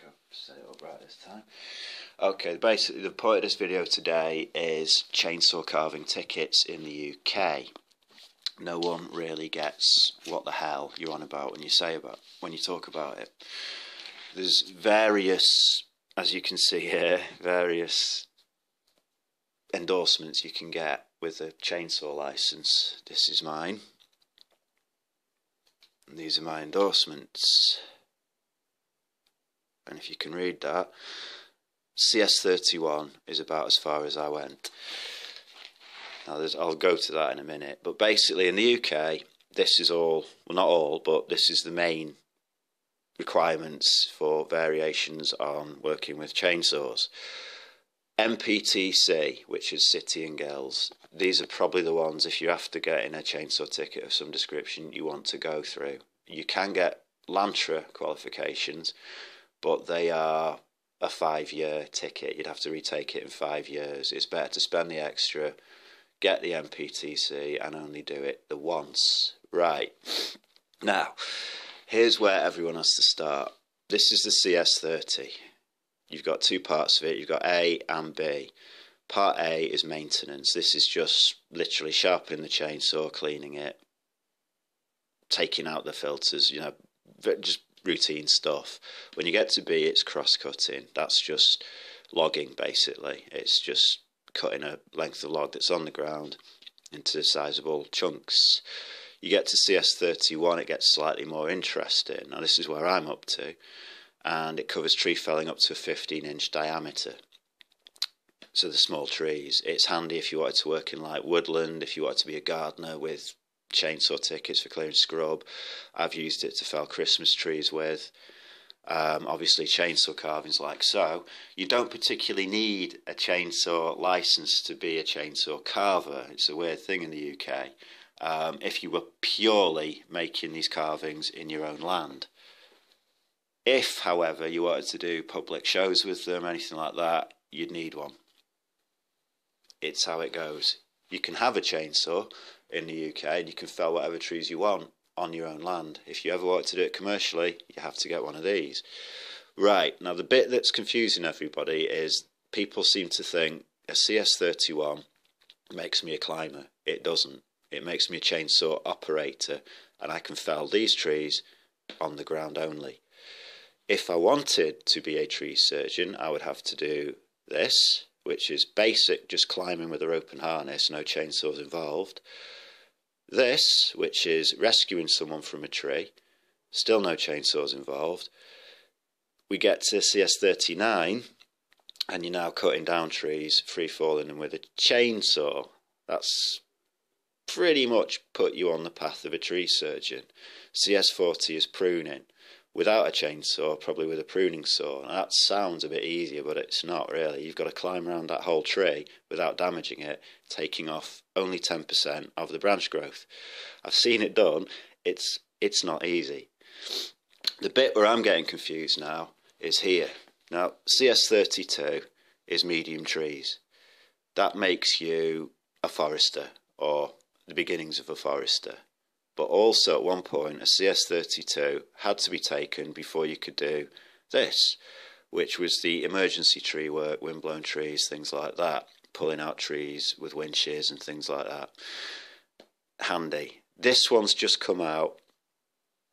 I've set it up right this time. Okay, basically the point of this video today is chainsaw carving tickets in the UK. No one really gets what the hell you're on about when you talk about it. There's various, as you can see here, various endorsements you can get with a chainsaw license. This is mine. And these are my endorsements. And if you can read that, CS31 is about as far as I went. Now I'll go to that in a minute. But basically in the UK, this is all, well not all, but this is the main requirements for variations on working with chainsaws. MPTC, which is City and Guilds, these are probably the ones, if you're after getting a chainsaw ticket of some description, you want to go through. You can get Lantra qualifications, but they are a 5-year ticket. You'd have to retake it in 5 years. It's better to spend the extra, get the MPTC, and only do it the once. Right. Now, here's where everyone has to start. This is the CS30. You've got two parts of it. You've got A and B. Part A is maintenance. This is just literally sharpening the chainsaw, cleaning it, taking out the filters, you know, just routine stuff. When you get to B, it's cross-cutting. That's just logging, basically. It's just cutting a length of log that's on the ground into sizable chunks. You get to CS31, it gets slightly more interesting. Now, this is where I'm up to. And it covers tree felling up to a 15-inch diameter. So the small trees. It's handy if you wanted to work in like woodland, if you wanted to be a gardener with chainsaw tickets for clearing scrub. I've used it to fell Christmas trees with. Obviously chainsaw carvings like so. You don't particularly need a chainsaw license to be a chainsaw carver. It's a weird thing in the UK. If you were purely making these carvings in your own land. If, however, you wanted to do public shows with them, anything like that, you'd need one. It's how it goes. You can have a chainsaw in the UK and you can fell whatever trees you want on your own land. If you ever wanted to do it commercially, you have to get one of these. Right, now the bit that's confusing everybody is people seem to think a CS31 makes me a climber. It doesn't. It makes me a chainsaw operator and I can fell these trees on the ground only. If I wanted to be a tree surgeon, I would have to do this, which is basic, just climbing with a rope and harness, no chainsaws involved. This, which is rescuing someone from a tree, still no chainsaws involved. We get to CS39, and you're now cutting down trees, free-falling them with a chainsaw. That's pretty much put you on the path of a tree surgeon. CS40 is pruning. Without a chainsaw, probably with a pruning saw. Now, that sounds a bit easier, but it's not really. You've got to climb around that whole tree without damaging it, taking off only 10% of the branch growth. I've seen it done. It's not easy. The bit where I'm getting confused now is here. Now, CS32 is medium trees. That makes you a forester, or the beginnings of a forester. But also at one point a CS32 had to be taken before you could do this, which was the emergency tree work, windblown trees, things like that, pulling out trees with wind shears and things like that. Handy. This one's just come out,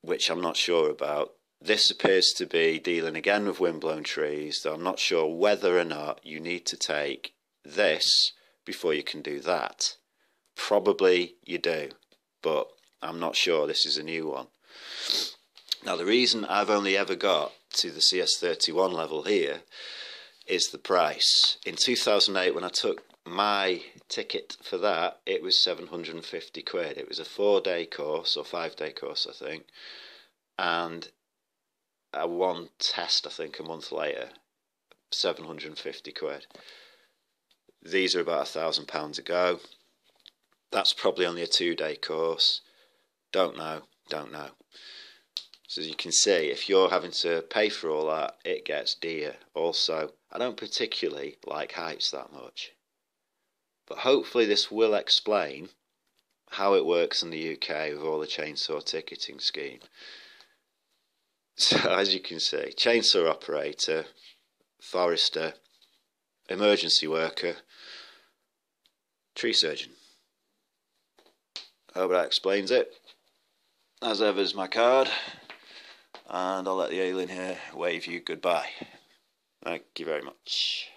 which I'm not sure about. This appears to be dealing again with windblown trees, though I'm not sure whether or not you need to take this before you can do that. Probably you do, but I'm not sure. This is a new one. Now the reason I've only ever got to the CS31 level here is the price. In 2008 when I took my ticket for that, it was 750 quid. It was a 4-day course, or 5-day course I think, and I won test I think a month later, 750 quid. These are about £1,000 a go. That's probably only a 2-day course. Don't know. So as you can see, if you're having to pay for all that, it gets dear. Also, I don't particularly like heights that much. But hopefully this will explain how it works in the UK with all the chainsaw ticketing scheme. So as you can see, chainsaw operator, forester, emergency worker, tree surgeon. Hope that explains it. As ever is my card, and I'll let the alien here wave you goodbye. Thank you very much.